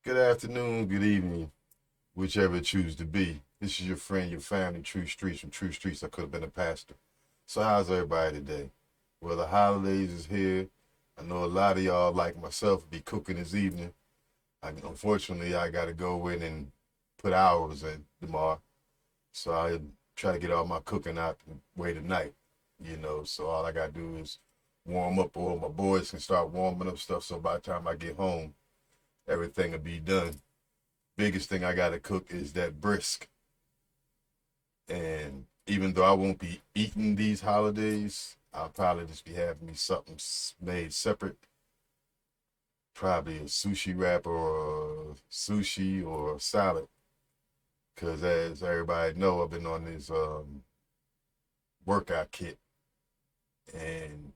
Good afternoon, good evening, whichever it choose to be. This is your friend, your family, True Streets. From True Streets, I could have been a pastor. So how's everybody today? Well, the holidays is here. I know a lot of y'all, like myself, be cooking this evening. Unfortunately, I got to go in and put hours in tomorrow. So I try to get all my cooking out the way tonight, So all I got to do is warm up, or my boys can start warming up stuff. So by the time I get home, everything will be done. Biggest thing I gotta cook is that brisk. And even though I won't be eating these holidays, I'll probably just be having me something made separate. Probably a sushi wrap or a sushi or a salad. Cause as everybody know, I've been on this workout kit and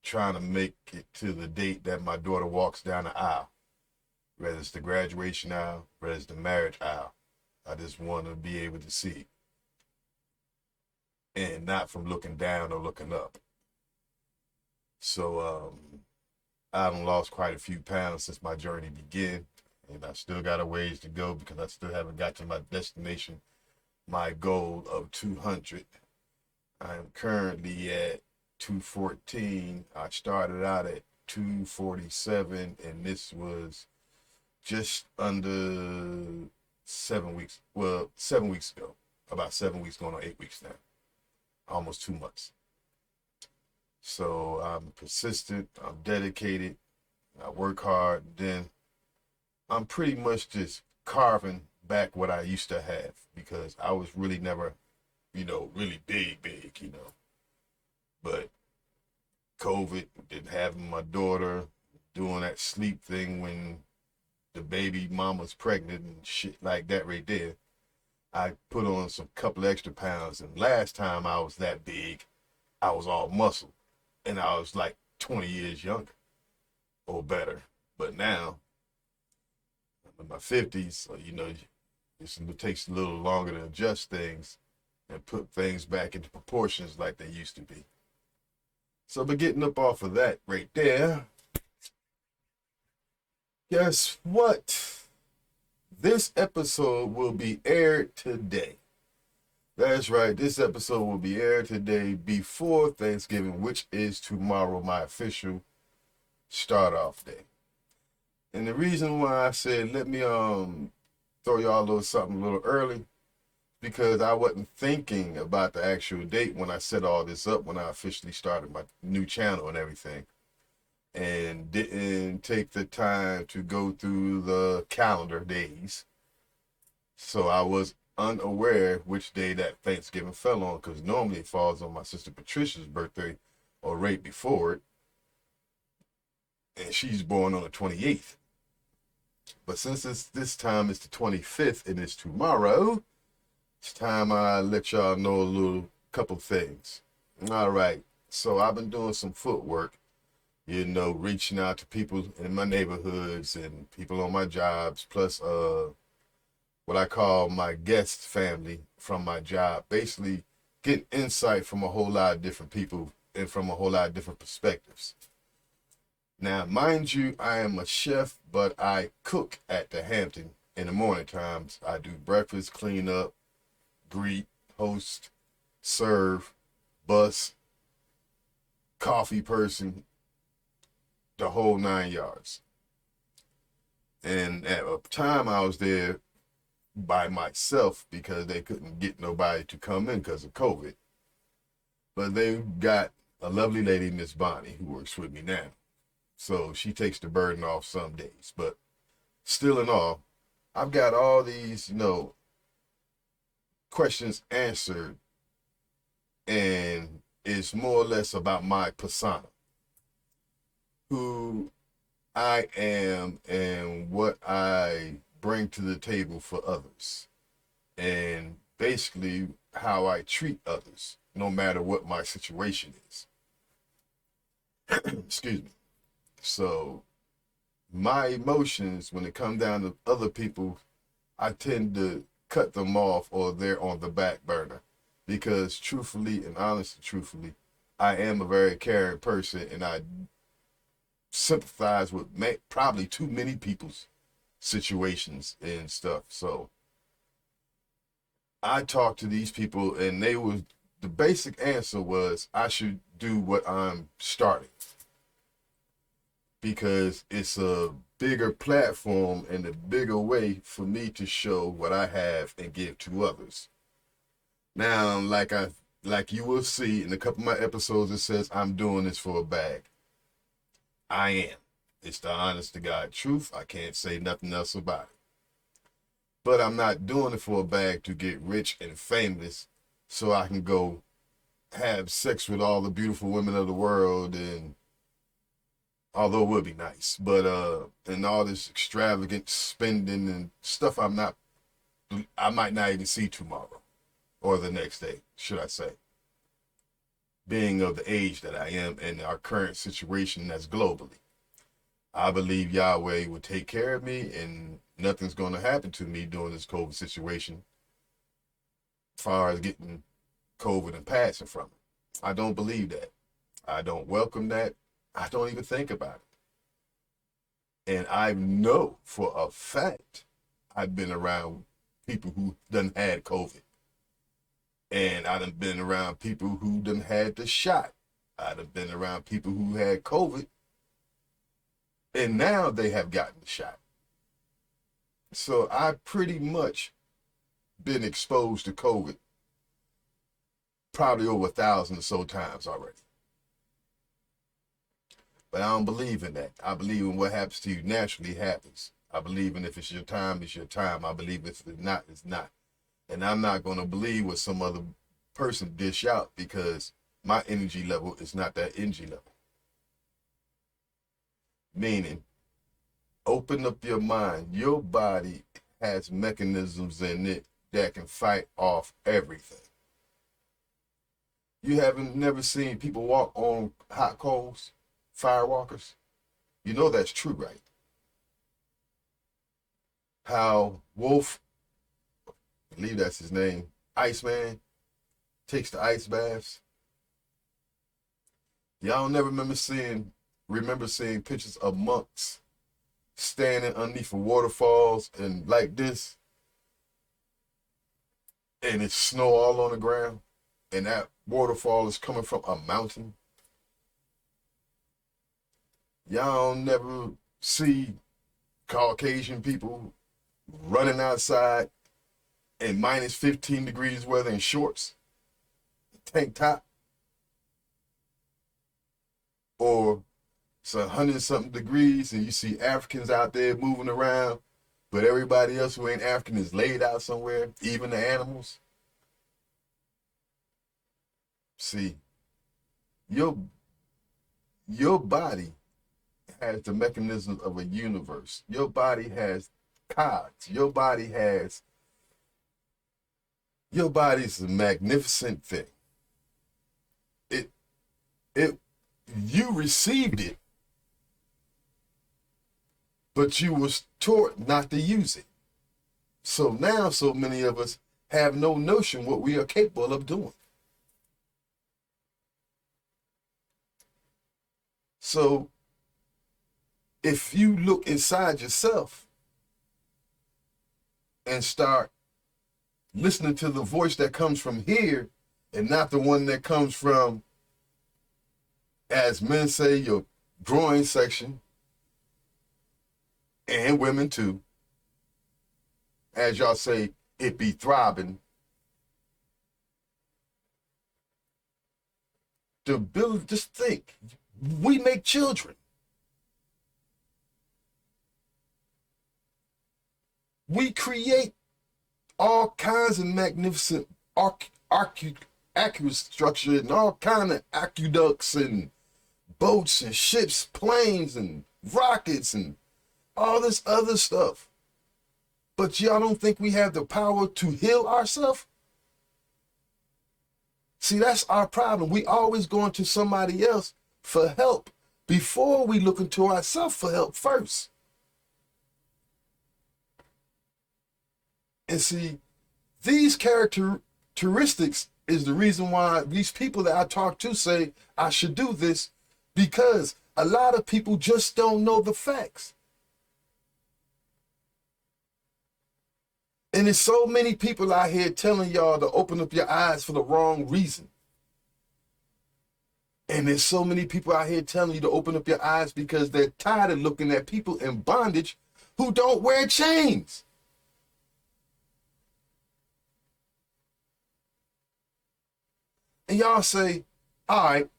trying to make it to the date that my daughter walks down the aisle. Whether it's the graduation aisle, whether it's the marriage aisle. I just want to be able to see and not from looking down or looking up. So I've lost quite a few pounds since my journey began, and I still got a ways to go because I still haven't got to my destination, my goal of 200. I am currently at 214. I started out at 247, and this was just under 7 weeks. Well, 7 weeks ago. About 7 weeks, going on 8 weeks now. Almost 2 months. So I'm persistent. I'm dedicated. I work hard. Then I'm pretty much just carving back what I used to have because I was really never, really big. But COVID, didn't having my daughter, doing that sleep thing when the baby mama's pregnant and shit like that right there. I put on some couple extra pounds, and last time I was that big, I was all muscle, and I was like 20 years younger or better. But now, I'm in my 50s, so it takes a little longer to adjust things and put things back into proportions like they used to be. So, but getting up off of that right there, guess what? This episode will be aired today. That's right, this episode will be aired today before Thanksgiving, which is tomorrow, my official start off day. And the reason why I said let me throw y'all a little something a little early, because I wasn't thinking about the actual date when I set all this up, when I officially started my new channel and everything. And didn't take the time to go through the calendar days. So I was unaware which day that Thanksgiving fell on, because normally it falls on my sister Patricia's birthday or right before it. And she's born on the 28th. But since this time it's the 25th and it's tomorrow, it's time I let y'all know a little couple things. All right. So I've been doing some footwork, reaching out to people in my neighborhoods and people on my jobs, plus what I call my guest family from my job. Basically, getting insight from a whole lot of different people and from a whole lot of different perspectives. Now, mind you, I am a chef, but I cook at the Hampton in the morning times. I do breakfast, clean up, greet, host, serve, bus, coffee person, the whole 9 yards. And at a time I was there by myself because they couldn't get nobody to come in because of COVID. But they got a lovely lady, Miss Bonnie, who works with me now. So she takes the burden off some days. But still in all, I've got all these, questions answered. And it's more or less about my persona, who I am and what I bring to the table for others. And basically how I treat others, no matter what my situation is. Excuse me. So my emotions, when it comes down to other people, I tend to cut them off or they're on the back burner. Because truthfully and honestly, truthfully, I am a very caring person and I sympathize with probably too many people's situations and stuff. So I talked to these people, and the basic answer was I should do what I'm starting because it's a bigger platform and a bigger way for me to show what I have and give to others. Now, like you will see in a couple of my episodes, it says I'm doing this for a bag. I am. It's the honest to God truth. I can't say nothing else about it. But I'm not doing it for a bag to get rich and famous so I can go have sex with all the beautiful women of the world, and although it would be nice, but and all this extravagant spending and stuff I might not even see tomorrow or the next day, should I say. Being of the age that I am and our current situation that's globally. I believe Yahweh will take care of me and nothing's going to happen to me during this COVID situation as far as getting COVID and passing from it. I don't believe that. I don't welcome that. I don't even think about it. And I know for a fact I've been around people who done had COVID. And I done been around people who done had the shot. I done been around people who had COVID. And now they have gotten the shot. So I've pretty much been exposed to COVID probably over 1,000 or so times already. But I don't believe in that. I believe in what happens to you naturally happens. I believe in if it's your time, it's your time. I believe if it's not, it's not. And I'm not going to believe what some other person dish out because my energy level is not that energy level. Meaning, open up your mind. Your body has mechanisms in it that can fight off everything. You haven't never seen people walk on hot coals, firewalkers? You know that's true, right? How Wolf, I believe that's his name, Iceman, takes the ice baths. Y'all never remember seeing pictures of monks standing underneath of waterfalls and like this, and it's snow all on the ground, and that waterfall is coming from a mountain. Y'all never see Caucasian people running outside in minus 15 degrees weather in shorts, tank top, or it's 100-something degrees and you see Africans out there moving around, but everybody else who ain't African is laid out somewhere, even the animals. See, your body has the mechanism of a universe. Your body has cogs. Your body's a magnificent thing. You received it, but you was taught not to use it. So now so many of us have no notion what we are capable of doing. So if you look inside yourself and start listening to the voice that comes from here and not the one that comes from, as men say, your groin section, and women too, as y'all say, it be throbbing. The ability, just think, we make children. We create all kinds of magnificent accurate structure and all kind of aqueducts and boats and ships, planes and rockets and all this other stuff. But y'all don't think we have the power to heal ourselves? See, that's our problem. We always going to somebody else for help before we look into ourselves for help first. And see, these characteristics is the reason why these people that I talk to say I should do this, because a lot of people just don't know the facts. And there's so many people out here telling y'all to open up your eyes for the wrong reason. And there's so many people out here telling you to open up your eyes because they're tired of looking at people in bondage who don't wear chains. And y'all say, all right,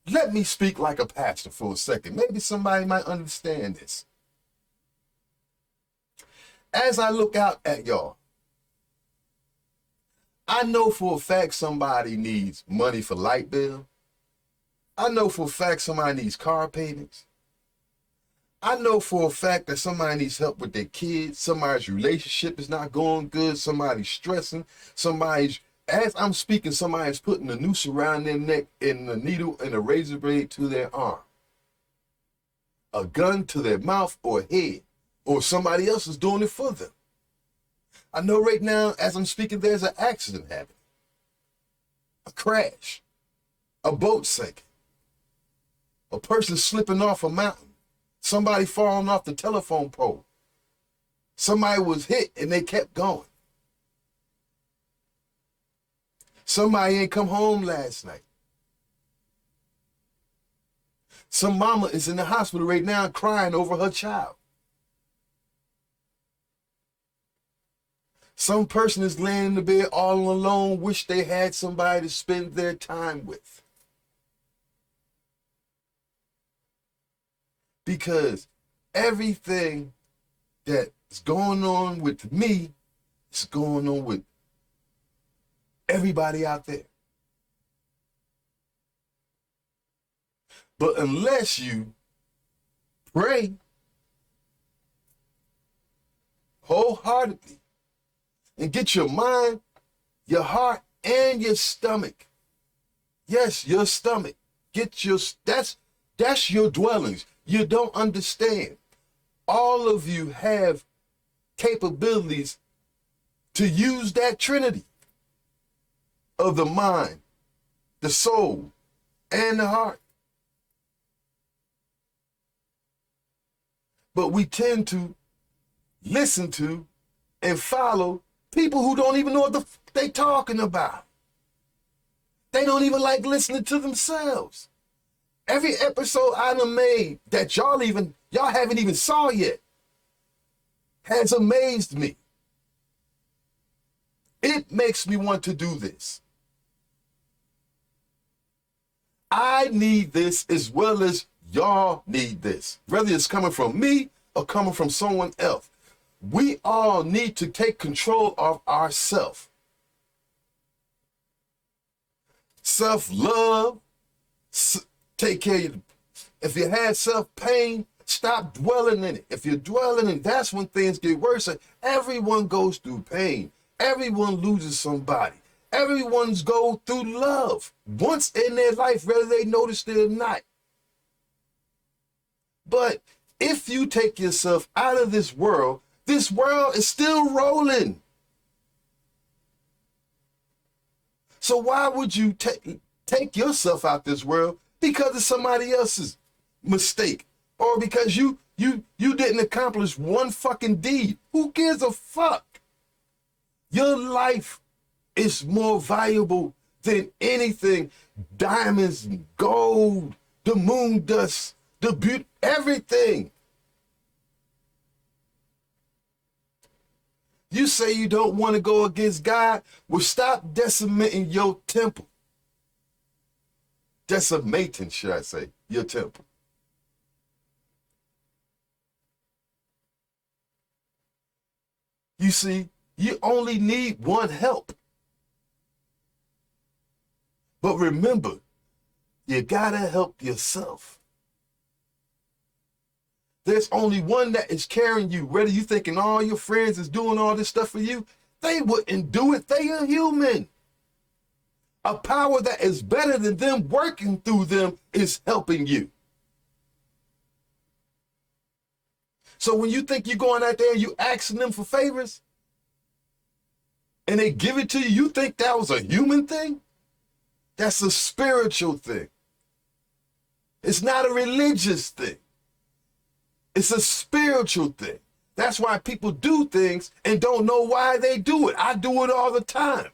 let me speak like a pastor for a second. Maybe somebody might understand this. As I look out at y'all, I know for a fact somebody needs money for light bill. I know for a fact somebody needs car payments. I know for a fact that somebody needs help with their kids. Somebody's relationship is not going good. Somebody's stressing. As I'm speaking, somebody's putting a noose around their neck and a needle and a razor blade to their arm. A gun to their mouth or head. Or somebody else is doing it for them. I know right now, as I'm speaking, there's an accident happening. A crash. A boat sinking. A person slipping off a mountain. Somebody falling off the telephone pole. Somebody was hit and they kept going. Somebody ain't come home last night. Some mama is in the hospital right now crying over her child. Some person is laying in the bed all alone, wish they had somebody to spend their time with. Because everything that's going on with me is going on with everybody out there. But unless you pray wholeheartedly and get your mind, your heart, and your stomach. Yes, your stomach. That's your dwellings. You don't understand. All of you have capabilities to use that trinity of the mind, the soul, and the heart. But we tend to listen to and follow people who don't even know what they talking about. They don't even like listening to themselves. Every episode I done made that y'all haven't even saw yet has amazed me. It makes me want to do this. I need this as well as y'all need this. Whether it's coming from me or coming from someone else. We all need to take control of ourselves. Self-love, take care of you. If you had self-pain, stop dwelling in it. If you're dwelling in it, that's when things get worse. Everyone goes through pain. Everyone loses somebody. Everyone's go through love once in their life, whether they notice it or not. But if you take yourself out of this world is still rolling. So why would you take yourself out this world because of somebody else's mistake or because you didn't accomplish one fucking deed? Who gives a fuck? Your life is more valuable than anything. Diamonds, gold, the moon dust, the beauty, everything. You say you don't want to go against God? Well, stop decimating your temple. Decimating, should I say, your temple. You see, you only need one help. But remember, you gotta help yourself. There's only one that is carrying you. Whether you thinking all your friends is doing all this stuff for you, they wouldn't do it. They are human. A power that is better than them working through them is helping you. So when you think you're going out there and you asking them for favors and they give it to you, you think that was a human thing? That's a spiritual thing. It's not a religious thing. It's a spiritual thing. That's why people do things and don't know why they do it. I do it all the time.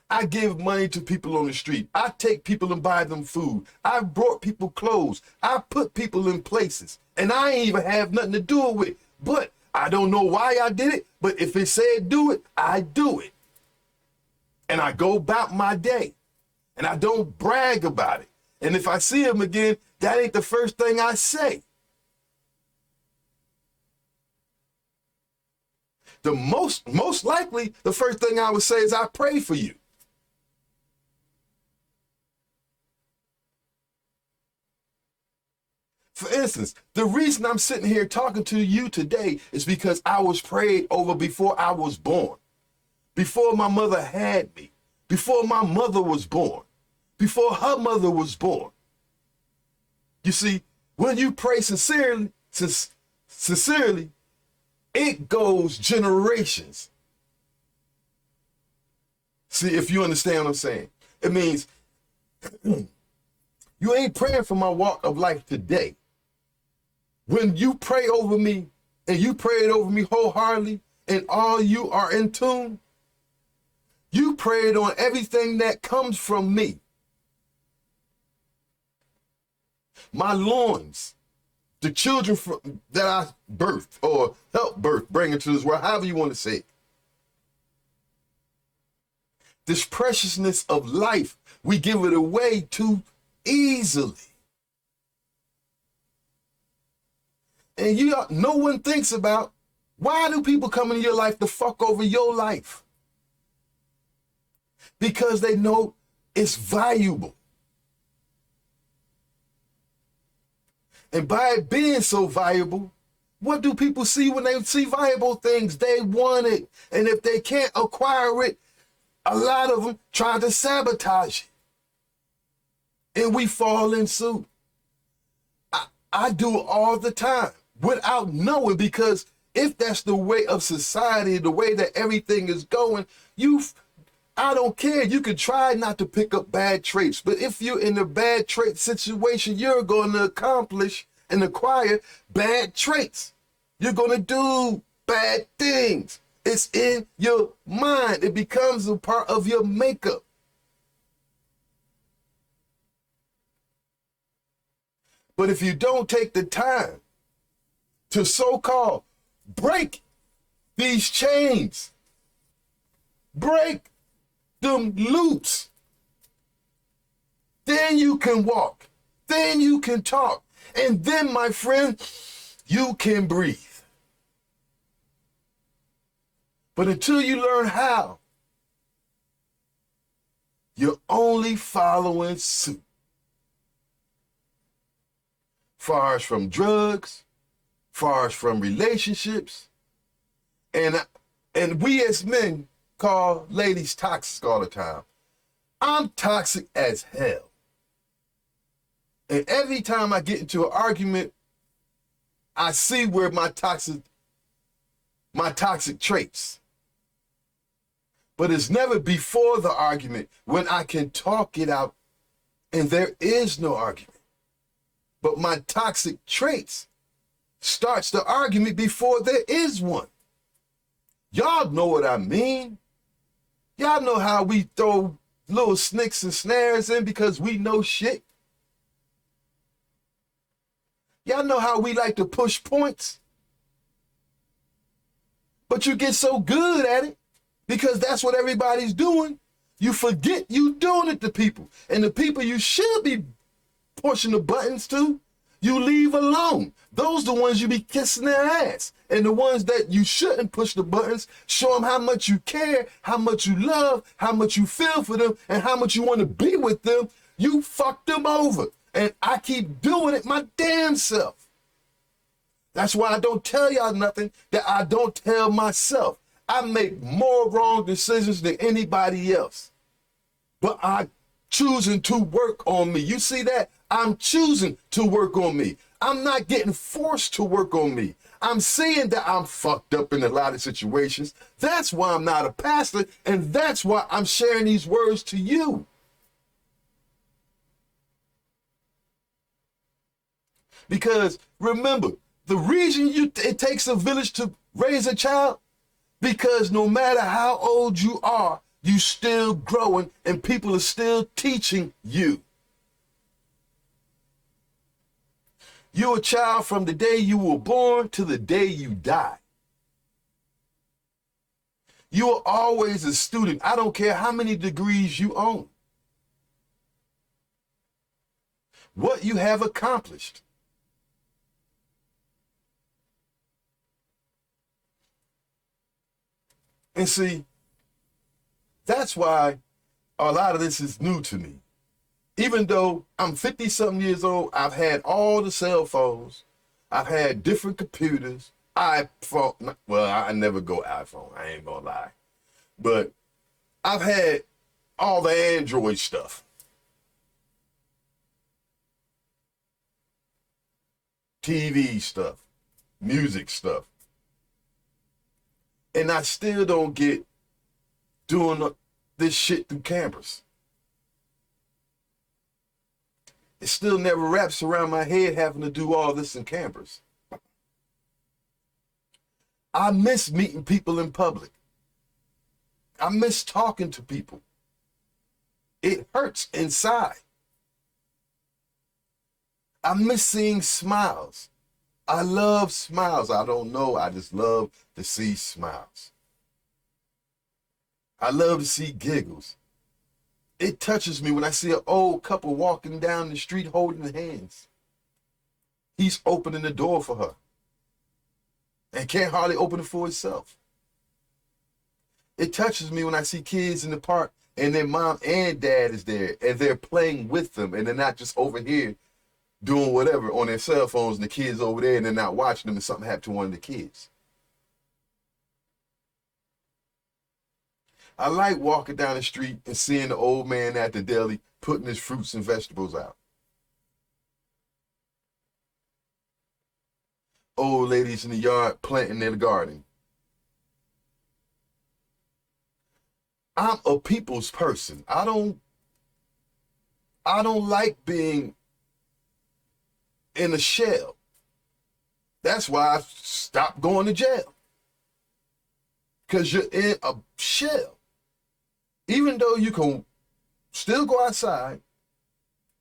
I give money to people on the street. I take people and buy them food. I brought people clothes. I put people in places. And I ain't even have nothing to do with it. But I don't know why I did it. But if it said do it, I do it. And I go about my day. And I don't brag about it. And if I see him again, that ain't the first thing I say. The most likely, the first thing I would say is I pray for you. For instance, the reason I'm sitting here talking to you today is because I was prayed over before I was born, before my mother had me, before my mother was born, before her mother was born. You see, when you pray sincerely, it goes generations. See, if you understand what I'm saying, it means you ain't praying for my walk of life today. When you pray over me and you pray it over me wholeheartedly and all you are in tune, you prayed on everything that comes from me. My loins, the children that I birthed or helped birth, bring into this world, however you want to say it. This preciousness of life, we give it away too easily. And no one thinks about, why do people come into your life to fuck over your life? Because they know it's valuable. And by it being so valuable, what do people see when they see valuable things? They want it. And if they can't acquire it, a lot of them try to sabotage it. And we fall in suit. I do it all the time without knowing, because if that's the way of society, the way that everything is going, I don't care. You can try not to pick up bad traits, but if you're in a bad trait situation, you're going to accomplish and acquire bad traits. You're going to do bad things. It's in your mind. It becomes a part of your makeup. But if you don't take the time to so-called break these chains, break them loops, then you can walk, then you can talk, and then, my friend, you can breathe. But until you learn how, you're only following suit. Far as from drugs, far as from relationships, and we as men call ladies toxic all the time. I'm toxic as hell. And every time I get into an argument, I see where my toxic traits. But it's never before the argument when I can talk it out and there is no argument. But my toxic traits starts the argument before there is one. Y'all know what I mean. Y'all know how we throw little snicks and snares in because we know shit. Y'all know how we like to push points. But you get so good at it because that's what everybody's doing. You forget you doing it to people. And the people you should be pushing the buttons to, you leave alone. Those are the ones you be kissing their ass. And the ones that you shouldn't push the buttons, show them how much you care, how much you love, how much you feel for them, and how much you want to be with them. You fuck them over. And I keep doing it my damn self. That's why I don't tell y'all nothing that I don't tell myself. I make more wrong decisions than anybody else. But I'm choosing to work on me. You see that? I'm choosing to work on me. I'm not getting forced to work on me. I'm seeing that I'm fucked up in a lot of situations. That's why I'm not a pastor, and that's why I'm sharing these words to you. Because remember, the reason it takes a village to raise a child, because no matter how old you are, you still growing and people are still teaching you. You're a child from the day you were born to the day you die. You are always a student. I don't care how many degrees you own. What you have accomplished. And see, that's why a lot of this is new to me. Even though I'm 50-something years old, I've had all the cell phones. I've had different computers. iPhone, well, I never go iPhone, I ain't gonna lie. But I've had all the Android stuff. TV stuff, music stuff. And I still don't get doing this shit through cameras. It still never wraps around my head having to do all this in cameras. I miss meeting people in public. I miss talking to people. It hurts inside. I miss seeing smiles. I love smiles. I don't know. I just love to see smiles. I love to see giggles. It touches me when I see an old couple walking down the street holding hands. He's opening the door for her and can't hardly open it for himself. It touches me when I see kids in the park and their mom and dad is there and they're playing with them and they're not just over here doing whatever on their cell phones and the kids over there and they're not watching them and something happened to one of the kids. I like walking down the street and seeing the old man at the deli putting his fruits and vegetables out. Old ladies in the yard planting their garden. I'm a people's person. I don't like being in a shell. That's why I stopped going to jail. Because you're in a shell. Even though you can still go outside,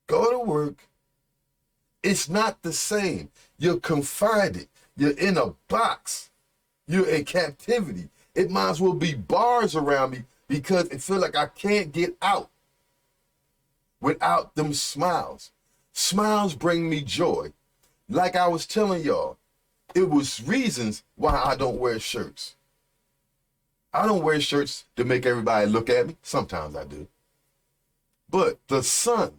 go to work, it's not the same. You're confined. You're in a box. You're in captivity. It might as well be bars around me because it feels like I can't get out without them smiles. Smiles bring me joy. Like I was telling y'all, it was reasons why I don't wear shirts. I don't wear shirts to make everybody look at me. Sometimes I do. But the sun.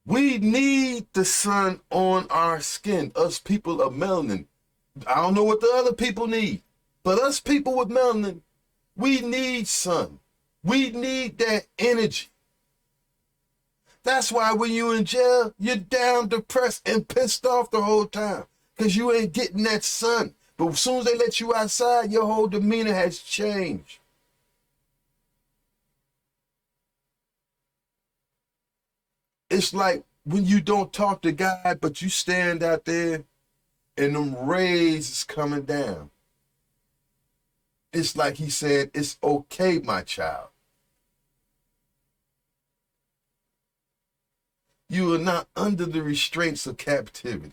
We need the sun on our skin. Us people of melanin. I don't know what the other people need. But us people with melanin, we need sun. We need that energy. That's why when you're in jail, you're down, depressed, and pissed off the whole time. Because you ain't getting that sun. But as soon as they let you outside, your whole demeanor has changed. It's like when you don't talk to God, but you stand out there and them rays is coming down. It's like he said, it's okay, my child. You are not under the restraints of captivity.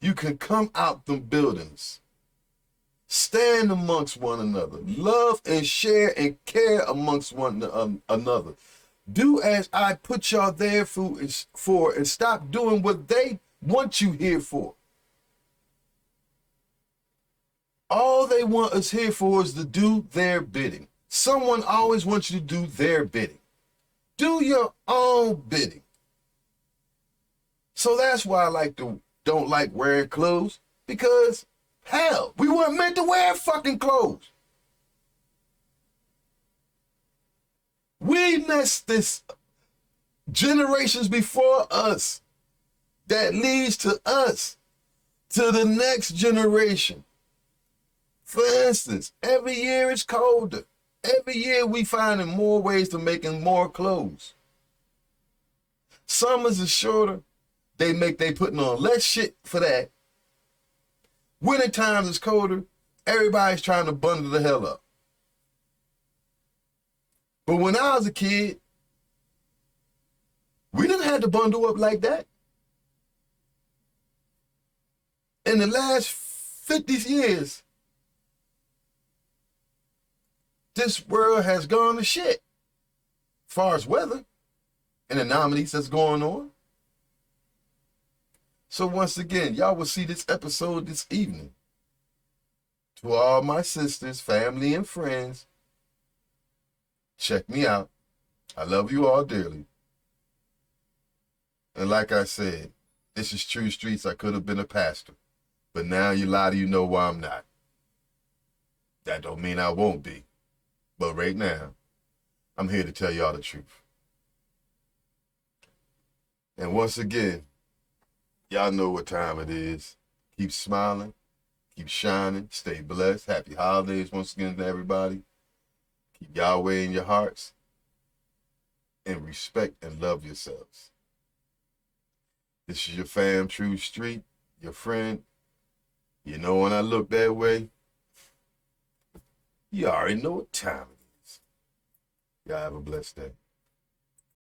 You can come out them buildings, stand amongst one another, love and share and care amongst one another. Do as I put y'all there for and stop doing what they want you here for. All they want us here for is to do their bidding. Someone always wants you to do their bidding. Do your own bidding. So that's why I don't like wearing clothes, because hell, we weren't meant to wear fucking clothes. We messed this generations before us that leads to us, to the next generation. For instance, every year it's colder. Every year we finding more ways to making more clothes. Summers is shorter. They putting on less shit for that. Winter times is colder. Everybody's trying to bundle the hell up. But when I was a kid, we didn't have to bundle up like that. In the last 50 years, this world has gone to shit. As far as weather and anomalies that's going on. So once again, y'all will see this episode this evening. To all my sisters, family, and friends, check me out. I love you all dearly. And like I said, this is True Streets. I could have been a pastor. But now a lot of you know why I'm not. That don't mean I won't be. But right now, I'm here to tell y'all the truth. And once again, y'all know what time it is. Keep smiling. Keep shining. Stay blessed. Happy holidays once again to everybody. Keep Yahweh in your hearts. And respect and love yourselves. This is your fam, True Street, your friend. You know when I look that way, you already know what time it is. Y'all have a blessed day.